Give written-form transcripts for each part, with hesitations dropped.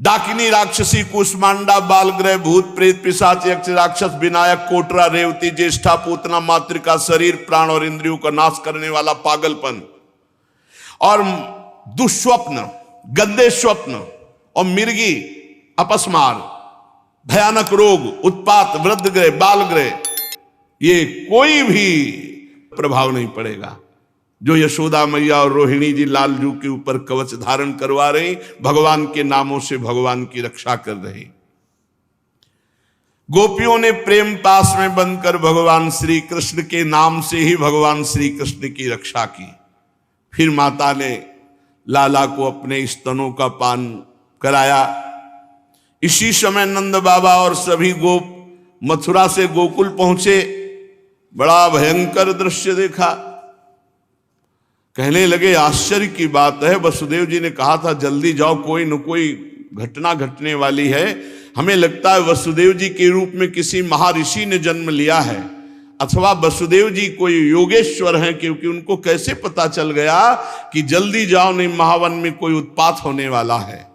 डाकिनी राक्षसी कुष्मांडा बालग्रह भूत प्रेत पिशाच यक्ष राक्षस विनायक कोटरा रेवती ज्येष्ठा पूतना मातृका शरीर प्राण और इंद्रियों का नाश करने वाला पागलपन और दुष्स्वप्न गंदे स्वप्न और मिर्गी अपस्मार भयानक रोग उत्पात वृद्ध ग्रह बाल ग्रह ये कोई भी प्रभाव नहीं पड़ेगा। जो यशोदा मैया और रोहिणी जी लालजू के ऊपर कवच धारण करवा रही, भगवान के नामों से भगवान की रक्षा कर रही। गोपियों ने प्रेम पास में बनकर भगवान श्री कृष्ण के नाम से ही भगवान श्री कृष्ण की रक्षा की। फिर माता ने लाला को अपने स्तनों का पान कराया। इसी समय नंद बाबा और सभी गोप मथुरा से गोकुल पहुंचे। बड़ा भयंकर दृश्य देखा। कहने लगे आश्चर्य की बात है, वसुदेव जी ने कहा था जल्दी जाओ, कोई न कोई घटना घटने वाली है। हमें लगता है वसुदेव जी के रूप में किसी महर्षि ने जन्म लिया है, अथवा वसुदेव जी कोई योगेश्वर हैं, क्योंकि उनको कैसे पता चल गया कि जल्दी जाओ नहीं महावन में कोई उत्पात होने वाला है।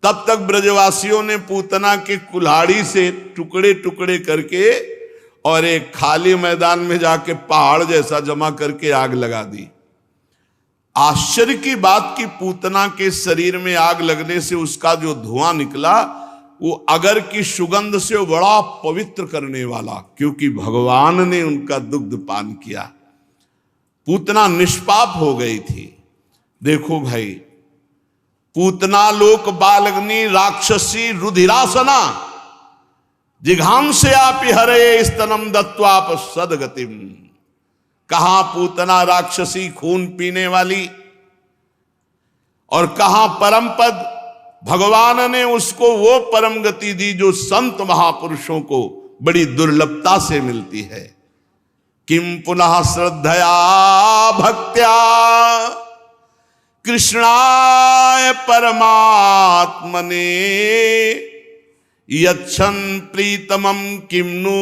तब तक ब्रजवासियों ने पूतना के कुल्हाड़ी से टुकड़े टुकड़े करके और एक खाली मैदान में जाके पहाड़ जैसा जमा करके आग लगा दी। आश्चर्य की बात कि पूतना के शरीर में आग लगने से उसका जो धुआं निकला वो अगर की सुगंध से बड़ा पवित्र करने वाला, क्योंकि भगवान ने उनका दुग्ध पान किया। पूतना निष्पाप हो गई थी। देखो भाई, पूतना लोक बालग्नि राक्षसी रुधिरासना जिघाम से आप हरे स्तनम दत्वाप सदगतिम। कहां पूतना राक्षसी खून पीने वाली और कहां परम पद। भगवान ने उसको वो परम गति दी जो संत महापुरुषों को बड़ी दुर्लभता से मिलती है। किम पुनः श्रद्धया भक्त्या कृष्णाय परमात्मने यच्छन प्रीतमं किम्नु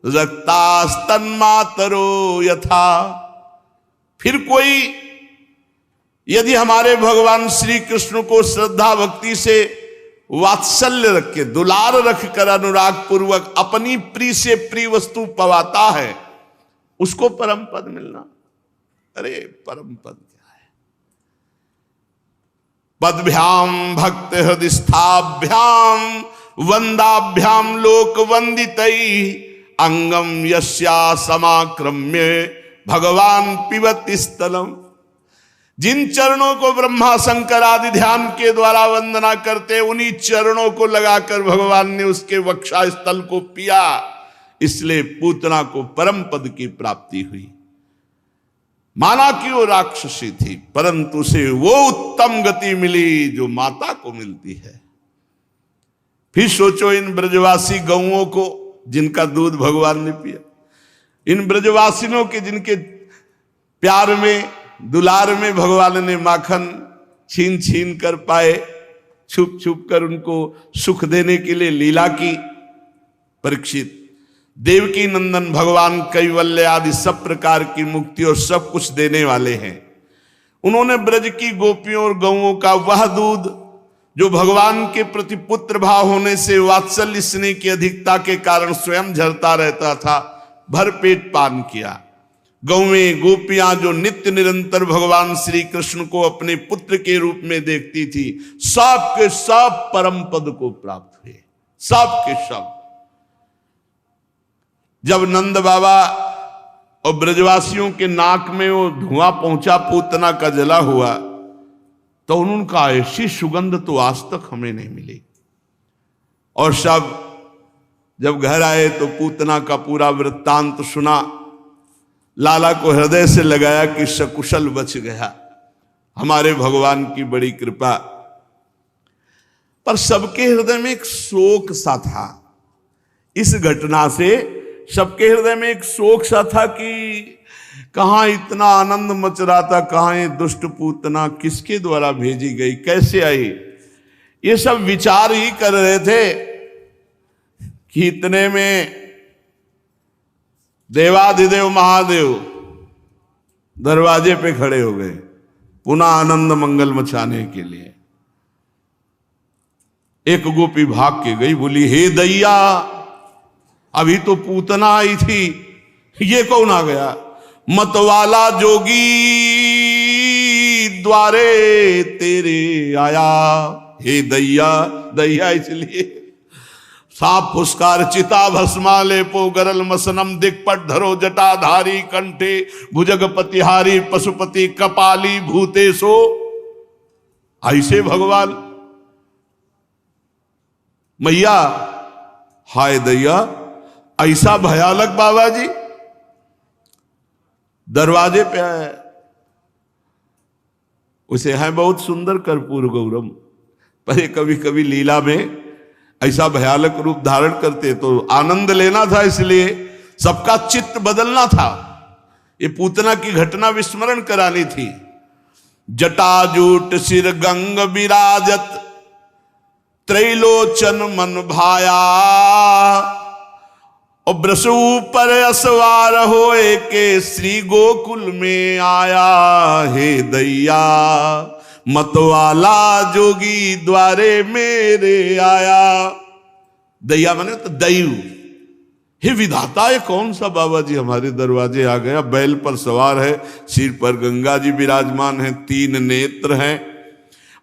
रक्तास्तन्मातरो यथा। फिर कोई यदि हमारे भगवान श्री कृष्ण को श्रद्धा भक्ति से वात्सल्य रख के दुलार रख कर अनुराग पूर्वक अपनी प्रिय से प्रिय वस्तु पवाता है, उसको परम पद मिलना। अरे परम पद क्या है? पदभ्याम भक्त हृदयस्थाभ्याम वंदाभ्याम लोक वंदितई अंगम यस्या समाक्रम्य भगवान पिबति स्थलम। जिन चरणों को ब्रह्मा शंकर आदि ध्यान के द्वारा वंदना करते, उन्हीं चरणों को लगाकर भगवान ने उसके वक्षा स्थल को पिया। इसलिए पूतना को परम पद की प्राप्ति हुई। माना कि वो राक्षसी थी, परंतु उसे वो उत्तम गति मिली जो माता को मिलती है। फिर सोचो इन ब्रजवासी गौओं को जिनका दूध भगवान ने पिया, इन ब्रजवासियों के जिनके प्यार में दुलार में भगवान ने माखन छीन छीन कर पाए, छुप छुप कर उनको सुख देने के लिए लीला की। परीक्षित देवकी नंदन भगवान कैवल्य आदि सब प्रकार की मुक्ति और सब कुछ देने वाले हैं। उन्होंने ब्रज की गोपियों और गौओं का वह दूध जो भगवान के प्रति पुत्र भाव होने से वात्सल्य स्नेह की अधिकता के कारण स्वयं झरता रहता था, भरपेट पान किया। गौएं गोपियां जो नित्य निरंतर भगवान श्री कृष्ण को अपने पुत्र के रूप में देखती थी, सब के सब परम पद को प्राप्त हुए, सब के सब। जब नंद बाबा और ब्रजवासियों के नाक में वो धुआं पहुंचा पूतना का जला हुआ, तो उनका ऐसी सुगंध तो आज तक हमें नहीं मिली। और सब जब घर आए तो पूतना का पूरा वृत्तांत सुना। लाला को हृदय से लगाया कि सकुशल बच गया, हमारे भगवान की बड़ी कृपा। पर सबके हृदय में एक शोक सा था। इस घटना से सबके हृदय में एक शोक सा था कि कहां इतना आनंद मच रहा था, कहां ये दुष्ट पूतना किसके द्वारा भेजी गई, कैसे आई। ये सब विचार ही कर रहे थे कि इतने में देवाधिदेव महादेव दरवाजे पे खड़े हो गए, पुनः आनंद मंगल मचाने के लिए। एक गोपी भाग के गई, बोली हे दैया, अभी तो पूतना आई थी, ये कौन आ गया? मतवाला जोगी द्वारे तेरे आया। हे दैया, दैया इसलिए साप फुस्कार चिता भस्माले पो गरल मसनम दिक्पट धरो जटाधारी कंठे भुजगपतिहारी पशुपति कपाली भूतेशो। ऐसे भगवान मैया, हाय दैया, ऐसा भयानक बाबा जी दरवाजे पे आया। उसे है बहुत सुंदर कर्पूर गौरम, पर कभी कभी लीला में ऐसा भयानक रूप धारण करते, तो आनंद लेना था, इसलिए सबका चित्त बदलना था। ये पूतना की घटना विस्मरण करानी थी। जटाजूट सिर गंग विराजत त्रैलोचन मन भाया, और ब्रसु पर असवार होए के श्री गोकुल में आया। हे दैया, मतवाला जोगी द्वारे मेरे आया। दैया माने तो दैव। हे विधाता, ये कौन सा बाबा जी हमारे दरवाजे आ गया? बैल पर सवार है, सिर पर गंगा जी विराजमान है, 3 नेत्र हैं,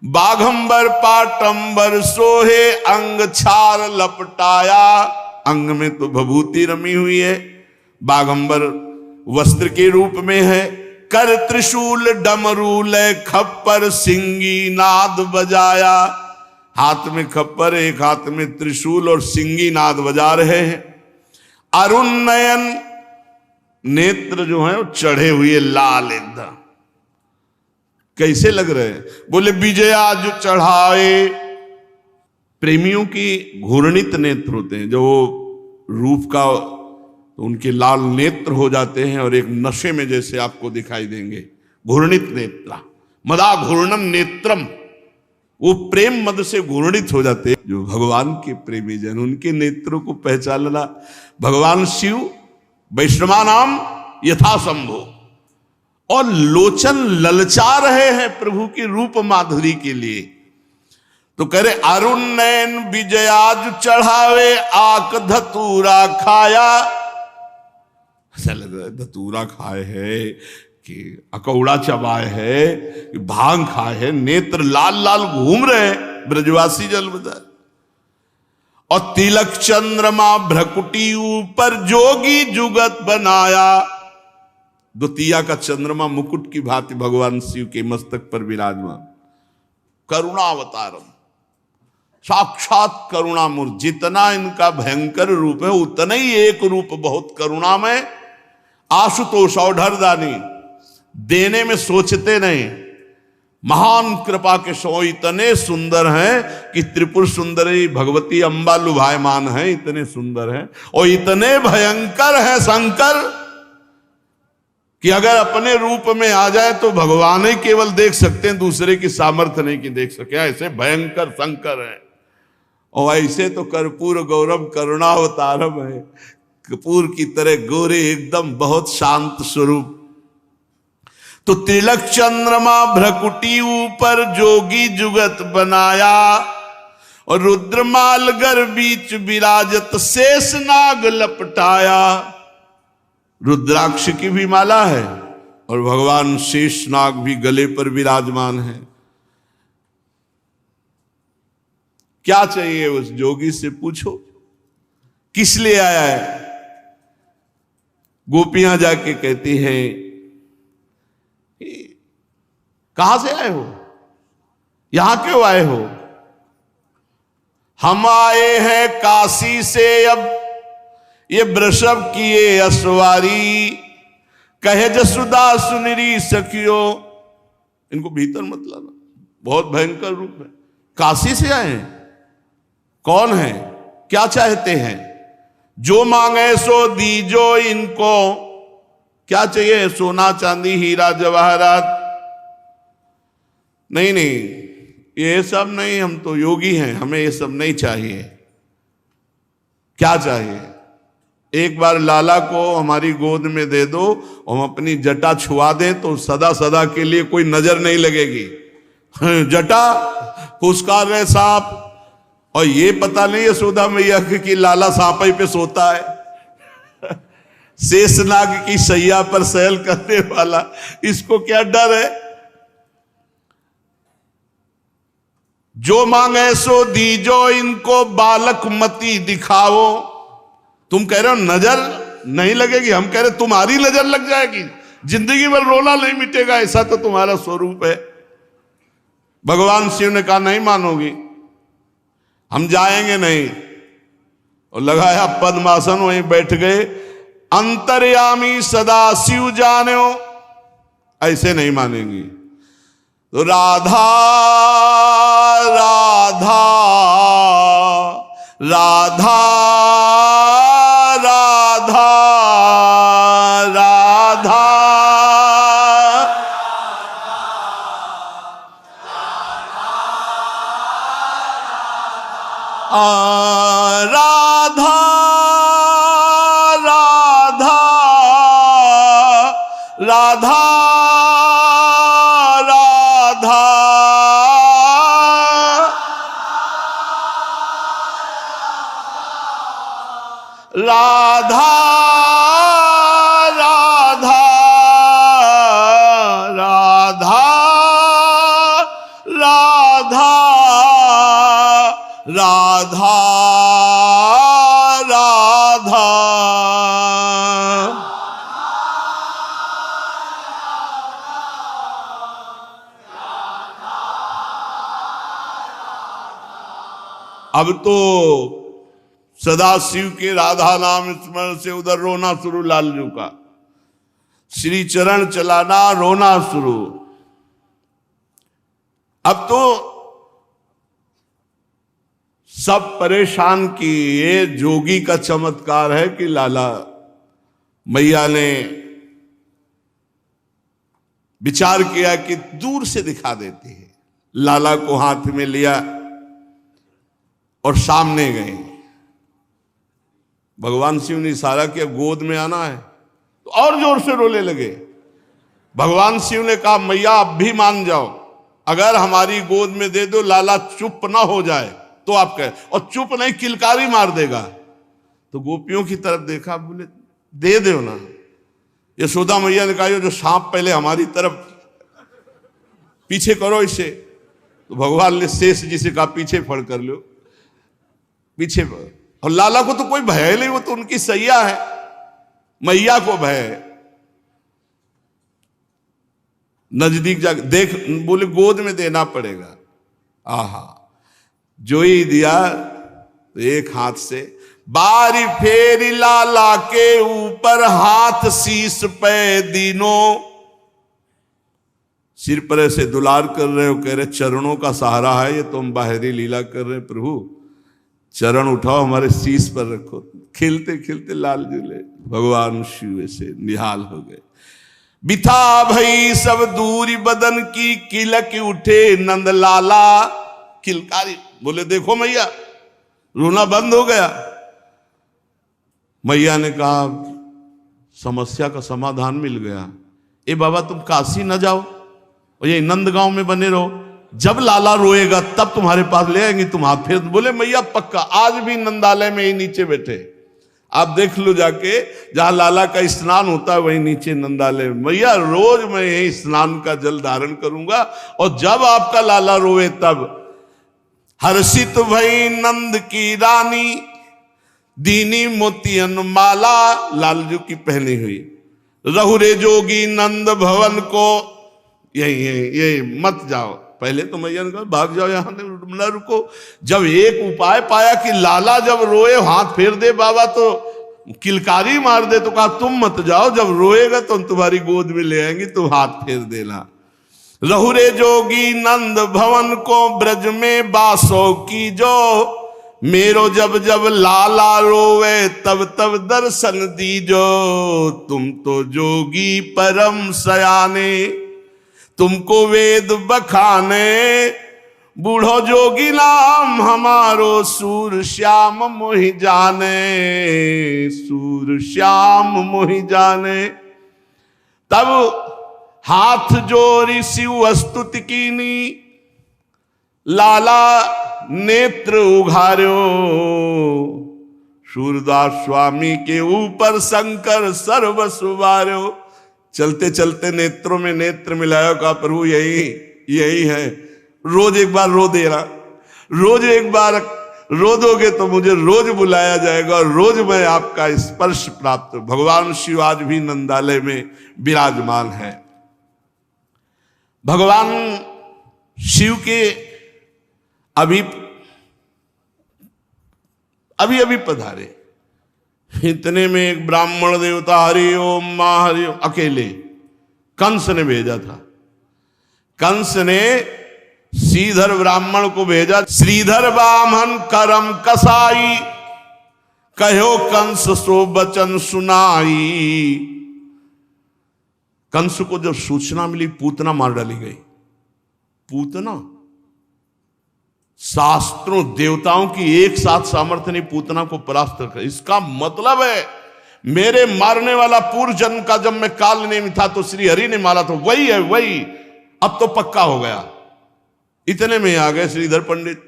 बाघंबर पाटंबर सोहे अंग छार लपटाया। अंग में तो भभूति रमी हुई है, बाघंबर वस्त्र के रूप में है, कर त्रिशूल डमरूल खप्पर सिंगी नाद बजाया। हाथ में खप्पर, एक हाथ में त्रिशूल और सिंगी नाद बजा रहे हैं। अरुण नयन, नेत्र जो है वो चढ़े हुए लाल एकदम, कैसे लग रहे हैं? बोले विजया जो चढ़ाए। प्रेमियों की घूर्णित नेत्र होते हैं, जो रूप का तो उनके लाल नेत्र हो जाते हैं और एक नशे में जैसे आपको दिखाई देंगे। घूर्णित नेत्र, मदा घूर्णम नेत्रम, वो प्रेम मद से घूर्णित हो जाते हैं। जो भगवान के प्रेमी जन, उनके नेत्रों को पहचानना। भगवान शिव वैष्णवा नाम यथा संभो, और लोचन ललचा रहे हैं प्रभु की रूप माधुरी के लिए। तो कह रहे अरुण नयन विजयाज चढ़ावे आक धतूरा खाया। ऐसा लग रहा है धतूरा खाए है कि अकौड़ा चबाए है कि भांग खाए है। नेत्र लाल लाल घूम रहे हैं, ब्रजवासी जल बता। और तिलक चंद्रमा भ्रकुटी ऊपर जोगी जुगत बनाया। द्वितीया का चंद्रमा मुकुट की भांति भगवान शिव के मस्तक पर विराजमान। करुणावतारम, साक्षात करुणामूर्ति। जितना इनका भयंकर रूप है उतना ही एक रूप बहुत करुणामय। आशुतोष औढ़रदानी, देने में सोचते नहीं, महान कृपा के सो इतने सुंदर हैं कि त्रिपुर सुंदरी भगवती अंबा लुभायमान है, इतने सुंदर हैं। और इतने भयंकर हैं शंकर कि अगर अपने रूप में आ जाए तो भगवान ही केवल देख सकते हैं, दूसरे की सामर्थ्य नहीं कि देख सके। ऐसे भयंकर शंकर है। और ऐसे तो कर्पूर गौरव करुणावतारम है, कपूर की तरह गोरे एकदम, बहुत शांत स्वरूप। तो तिलक चंद्रमा भ्रकुटी ऊपर जोगी जुगत बनाया। और रुद्रमाल गर बीच विराजत शेष नाग लपटाया। रुद्राक्ष की भी माला है और भगवान शेषनाग भी गले पर विराजमान है। क्या चाहिए उस जोगी से पूछो, किस लिए आया है? गोपियां जाके कहती हैं कहां से आए हो, यहां क्यों आए हो? हम आए हैं काशी से, अब ये वृषभ किए असवारी, कहे जसुदा सुनरी सखियो। इनको भीतर मत लाना, बहुत भयंकर रूप है। काशी से आए हैं, कौन है, क्या चाहते हैं? जो मांगे सो दीजो इनको। क्या चाहिए? सोना चांदी हीरा जवाहरात? नहीं नहीं, ये सब नहीं, हम तो योगी हैं, हमें ये सब नहीं चाहिए। क्या चाहिए? एक बार लाला को हमारी गोद में दे दो, हम अपनी जटा छुआ दें तो सदा सदा के लिए कोई नजर नहीं लगेगी। जटा फुसकार रहे सांप, और ये पता नहीं यशोदा मैया कि लाला सांपई पे सोता है, शेषनाग की सैया पर सैल करने वाला, इसको क्या डर है। जो मांगे सो दीजो, इनको बालक मती दिखाओ। तुम कह रहे हो नजर नहीं लगेगी, हम कह रहे तुम्हारी नजर लग जाएगी, जिंदगी भर रोना नहीं मिटेगा, ऐसा तो तुम्हारा स्वरूप है। भगवान शिव ने कहा नहीं मानोगी, हम जाएंगे नहीं। और लगाया पद्मासन, वहीं बैठ गए। अंतर्यामी सदा शिव जानो, ऐसे नहीं मानेंगी। तो राधा राधा राधा राधा राधा राधा राधा राधा राधा राधा राधा राधा राधा राधा। अब तो सदा शिव के राधा नाम स्मरण से उधर रोना शुरू, लालजू का श्री चरण चलाना, रोना शुरू। अब तो सब परेशान की। ये जोगी का चमत्कार है कि लाला मैया ने विचार किया कि दूर से दिखा देती है। लाला को हाथ में लिया और सामने गए। भगवान शिव ने इशारा किया गोद में आना है, तो और जोर से रोने लगे। भगवान शिव ने कहा मैया अब भी मान जाओ, अगर हमारी गोद में दे दो, लाला चुप ना हो जाए तो आप कहे, और चुप नहीं किलकारी मार देगा। तो गोपियों की तरफ देखा, बोले दे दो ना। यशोदा मैया ने कहा जो सांप पहले हमारी तरफ पीछे करो इसे। तो भगवान ने शेष जी से कहा पीछे फड़ कर लो, पीछे फड़। और लाला को तो कोई भय नहीं, वो तो उनकी सैया है, मैया को भय है। नजदीक जाकर देख, बोले गोद में देना पड़ेगा। आहा, जो ही दिया तो एक हाथ से बारी फेरी लाला के ऊपर, हाथ शीश पे दीनों। सिर पर ऐसे दुलार कर रहे हो, कह रहे चरणों का सहारा है ये, तुम बाहरी लीला कर रहे प्रभु, चरण उठाओ हमारे शीश पर रखो। खिलते खिलते लाल झूले भगवान शिव से निहाल हो गए। बिथा भई सब दूरी बदन की, किलक उठे नंद लाला। किलकारी बोले देखो मैया, रोना बंद हो गया। मैया ने कहा समस्या का समाधान मिल गया। ए बाबा तुम काशी न जाओ और ये नंदगांव में बने रहो, जब लाला रोएगा तब तुम्हारे पास ले आएंगे, तुम हाथ फेर। बोले मैया पक्का, आज भी नंदालय में ही नीचे बैठे, आप देख लो जाके, जहां लाला का स्नान होता है वहीं नीचे नंदालय में। मैया रोज मैं यही स्नान का जल धारण करूंगा, और जब आपका लाला रोए तब। हर्षित भई नंद की रानी, दीनी मोतियन माला, लालजू की पहनी हुई। रहुरे जोगी नंद भवन को, यही मत जाओ। पहले तो मैया ने कहा भाग जाओ, यहां न रुको। जब एक उपाय पाया कि लाला जब रोए हाथ फेर दे बाबा, तो किलकारी मार दे, तो कहा तुम मत जाओ, जब रोएगा तो हम तुम्हारी गोद में ले आएंगे, तुम हाथ फेर देना। रहुरे जोगी नंद भवन को, ब्रज में बासो की जो, मेरो जब जब लाला रोवे तब तब दर्शन दीजो। तुम तो जोगी परम सयाने, तुमको वेद बखाने, बूढ़ो जोगी नाम हमारो, सूर श्याम मोहि जाने, सूर श्याम मोहि जाने। तब हाथ जोड़ी शिव स्तुति कीनी, लाला नेत्र उघार्यो, सूरदास स्वामी के ऊपर शंकर सर्व सुवार्यो। चलते चलते नेत्रों में नेत्र मिलाया, कहा प्रभु यही है। रोज एक बार रो देना, रोज एक बार रो दोगे तो मुझे रोज बुलाया जाएगा और रोज मैं आपका स्पर्श प्राप्त। भगवान शिव आज भी नंदालय में विराजमान है। भगवान शिव के अभी पधारे। इतने में एक ब्राह्मण देवता हरि ओम मां हरि ओम अकेले कंस ने भेजा था। कंस ने श्रीधर ब्राह्मण को भेजा, श्रीधर ब्राह्मण करम कसाई, कहो कंस सो बचन सुनाई। कंस को जब सूचना मिली पूतना मार डाली गई। पूतना, शास्त्रों देवताओं की एक साथ सामर्थ्य नहीं पूतना को परास्त कर। इसका मतलब है मेरे मारने वाला पूर्व जन्म का जब मैं काल नेमी था तो श्री हरि ने मारा, तो वही है वही, अब तो पक्का हो गया। इतने में आ गए श्रीधर पंडित।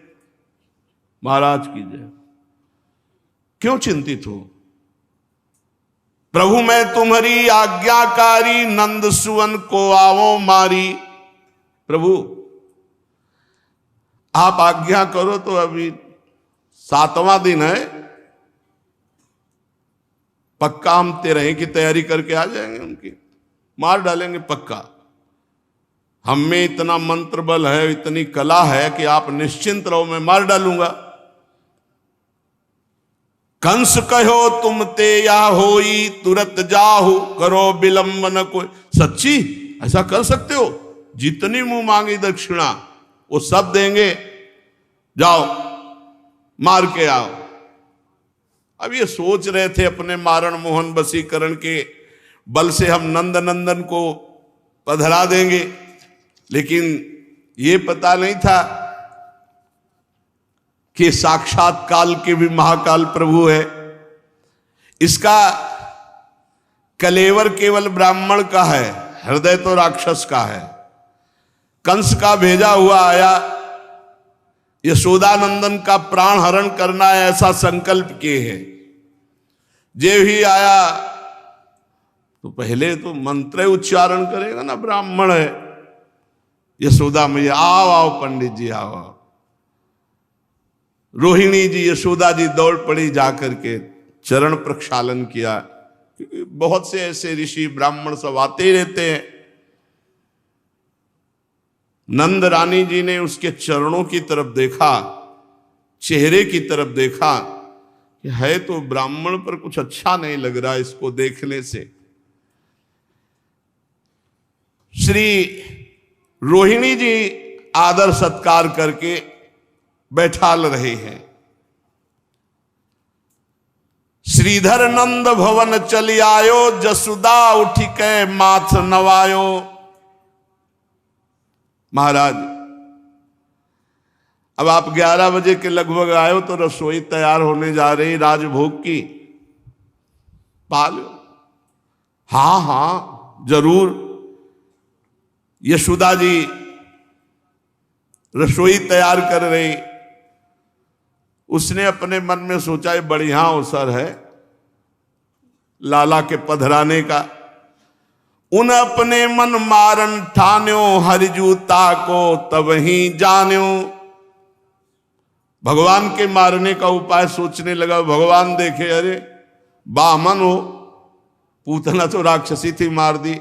महाराज की जय। क्यों चिंतित हो? प्रभु मैं तुम्हारी आज्ञाकारी, नंद सुवन को आवो मारी। प्रभु आप आज्ञा करो तो अभी 7वां दिन है, पक्का हम 13 की तैयारी करके आ जाएंगे, उनकी मार डालेंगे पक्का। हम में इतना मंत्र बल है, इतनी कला है कि आप निश्चिंत रहो, मैं मार डालूंगा। कंस कहो तुम ते या होई, तुरंत जाहु करो विलंब न कोई। सच्ची ऐसा कर सकते हो? जितनी मुंह मांगी दक्षिणा वो सब देंगे, जाओ मार के आओ। अब ये सोच रहे थे अपने मारण मोहन वशीकरण के बल से हम नंद नंदन को पधरा देंगे, लेकिन ये पता नहीं था कि साक्षात काल के भी महाकाल प्रभु है। इसका कलेवर केवल ब्राह्मण का है, हृदय तो राक्षस का है। कंस का भेजा हुआ आया, यशोदानंदन का प्राण हरण करना है ऐसा संकल्प किए हैं। जे भी आया तो पहले तो मंत्र उच्चारण करेगा ना, ब्राह्मण है। यशोदा मैया आओ आओ पंडित जी आओ आओ। रोहिणी जी यशोदा जी दौड़ पड़ी, जाकर के चरण प्रक्षालन किया। क्योंकि बहुत से ऐसे ऋषि ब्राह्मण सब आते ही रहते हैं। नंद रानी जी ने उसके चरणों की तरफ देखा, चेहरे की तरफ देखा कि है तो ब्राह्मण पर कुछ अच्छा नहीं लग रहा इसको देखने से। श्री रोहिणी जी आदर सत्कार करके बैठाल रहे हैं। श्रीधर नंद भवन चली आयो, जसुदा उठी के माथ नवायो। महाराज अब आप 11 बजे के लगभग आए हो तो रसोई तैयार होने जा रही राजभोग की, पालो। हाँ हाँ जरूर। यशोदा जी रसोई तैयार कर रही। उसने अपने मन में सोचा ये बढ़िया अवसर है लाला के पधराने का। उन अपने मन मारन ठान्यो, हरिजूता को तब ही जान्यो। भगवान के मारने का उपाय सोचने लगा। भगवान देखे अरे बामन हो, पूतना तो राक्षसी थी, मार दी।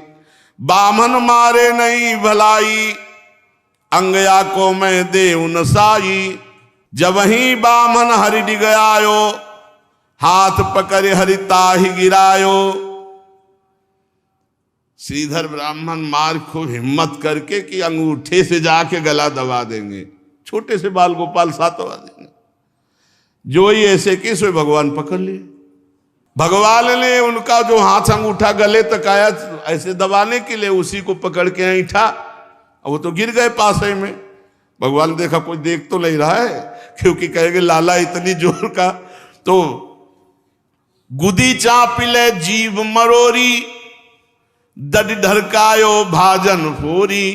बामन मारे नहीं भलाई, अंगया को मैं देव नसाई। जब ही बामन हरि डिगयायो, हाथ पकड़ हरिता ही गिरायो। श्रीधर ब्राह्मण मार खूब हिम्मत करके कि अंगूठे से जाके गला दबा देंगे। छोटे से बाल गोपाल सातवा देंगे। जो ही ऐसे कि सो भगवान पकड़ लिए। भगवान ने उनका जो हाथ अंगूठा गले तक आया ऐसे दबाने के लिए उसी को पकड़ के ऐठा, वो तो गिर गए पासे में। भगवान देखा कोई देख तो नहीं रहा है, क्योंकि कहेंगे लाला इतनी जोर का। तो गुदी चापिले जीव मरोरी, दड ढरकायो भाजन फोरी।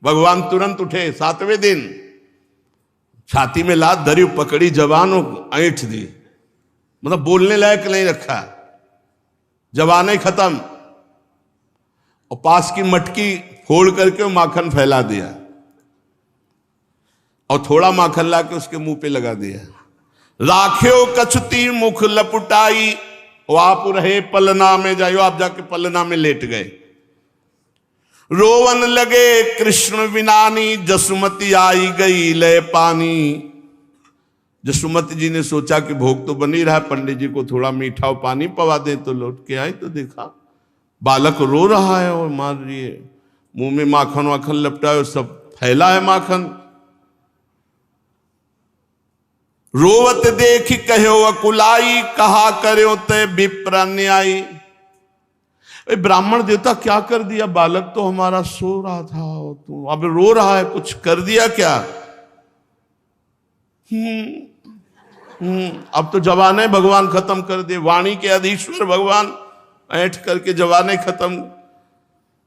भगवान तुरंत उठे 7वें दिन। छाती में लात धरी, पकड़ी जवान और ऐंठ दी, मतलब बोलने लायक नहीं रखा, जवानें खत्म। और पास की मटकी फोड़ करके माखन फैला दिया और थोड़ा माखन ला के उसके मुंह पे लगा दिया। राख्यो कछुती मुख लपुटाई, आप रहे पलना में, जाइयो आप जाके पलना में लेट गए। रोवन लगे कृष्ण विनानी, जसुमती आई गई लय पानी। जसुमती जी ने सोचा कि भोग तो बनी रहा, पंडित जी को थोड़ा मीठा और पानी पवा दे, तो लौट के आई तो देखा बालक रो रहा है और मार रही है, मुंह में माखन वाखन लपटा, सब फैला है माखन। रोवत देख कहो अकुलाई, कहा करो ते विप्र अन्यायी। ब्राह्मण देवता क्या कर दिया, बालक तो हमारा सो रहा था, तू अब रो रहा है, कुछ कर दिया क्या? अब तो जवाने भगवान खत्म कर दे, वाणी के अधीश्वर भगवान ऐठ करके जवाने खत्म।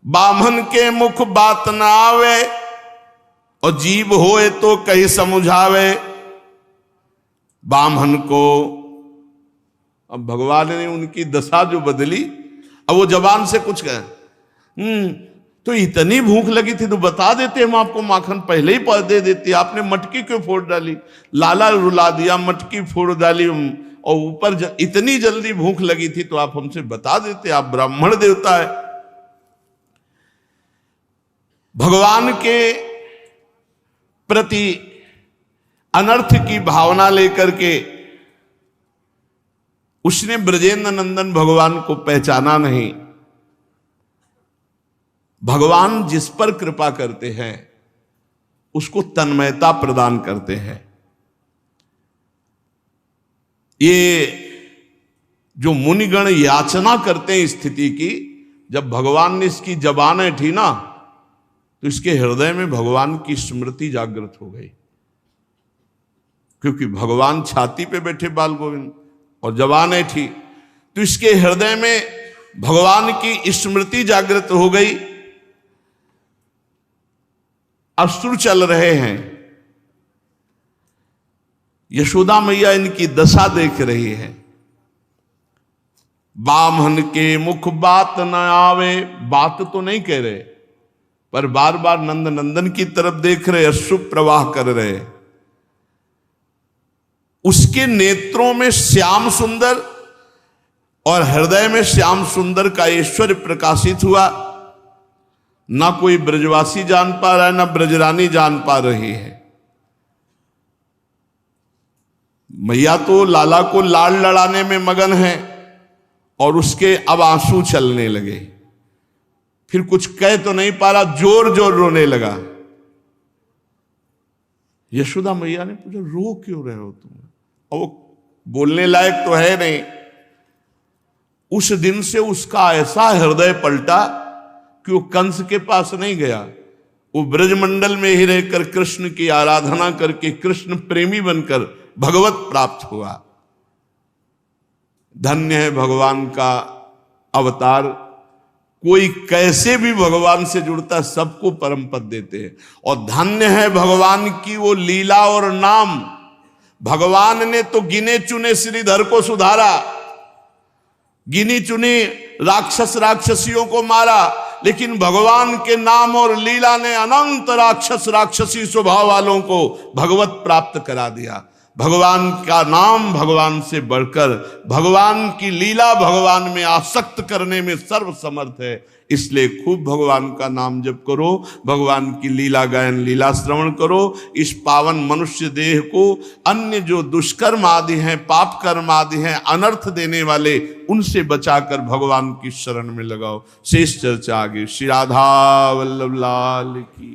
बामन के मुख बात न आवे, और जीव होए तो कहीं समझावे। बामन को अब भगवान ने उनकी दशा जो बदली, अब वो जवान से कुछ कहे, तो इतनी भूख लगी थी तो बता देते, हम आपको माखन पहले ही दे देते, आपने मटकी क्यों फोड़ डाली? लाला रुला दिया, मटकी फोड़ डाली, और ऊपर इतनी जल्दी भूख लगी थी तो आप हमसे बता देते, आप ब्राह्मण देवता है। भगवान के प्रति अनर्थ की भावना लेकर के उसने ब्रजेंद्र नंदन भगवान को पहचाना नहीं। भगवान जिस पर कृपा करते हैं उसको तन्मयता प्रदान करते हैं। ये जो मुनिगण याचना करते हैं स्थिति की, जब भगवान ने इसकी जबान ऐठी ना, तो इसके हृदय में भगवान की स्मृति जागृत हो गई, क्योंकि भगवान छाती पे बैठे बाल गोविंद और जबान ऐठी, तो इसके हृदय में भगवान की स्मृति जागृत हो गई। असुर चल रहे हैं, यशोदा मैया इनकी दशा देख रही है। बामन के मुख बात न आवे, बात तो नहीं कह रहे, पर बार बार नंद नंदन की तरफ देख रहे, अश्रु प्रवाह कर रहे। उसके नेत्रों में श्याम सुंदर और हृदय में श्याम सुंदर का ऐश्वर्य प्रकाशित हुआ। ना कोई ब्रजवासी जान पा रहा है, ना ब्रजरानी जान पा रही है। मैया तो लाला को लाड़ लड़ाने में मगन है और उसके अब आंसू चलने लगे। फिर कुछ कह तो नहीं पा रहा, जोर जोर रोने लगा। यशोदा मैया ने पूछा, रो क्यों रहे हो तुम? और वो बोलने लायक तो है नहीं। उस दिन से उसका ऐसा हृदय पलटा कि वो कंस के पास नहीं गया, वो ब्रजमंडल में ही रहकर कृष्ण की आराधना करके कृष्ण प्रेमी बनकर भगवत प्राप्त हुआ। धन्य है भगवान का अवतार। कोई कैसे भी भगवान से जुड़ता, सबको परम पद देते हैं। और धन्य है भगवान की वो लीला और नाम। भगवान ने तो गिने चुने श्रीधर को सुधारा, गिनी चुनी राक्षस राक्षसियों को मारा, लेकिन भगवान के नाम और लीला ने अनंत राक्षस राक्षसी स्वभाव वालों को भगवत प्राप्त करा दिया। भगवान का नाम भगवान से बढ़कर, भगवान की लीला भगवान में आसक्त करने में सर्वसमर्थ है। इसलिए खूब भगवान का नाम जप करो, भगवान की लीला गायन लीला श्रवण करो। इस पावन मनुष्य देह को अन्य जो दुष्कर्म आदि हैं, पाप कर्म आदि हैं, अनर्थ देने वाले, उनसे बचाकर भगवान की शरण में लगाओ। शेष चर्चा आगे। श्री राधा वल्लभ लाल की।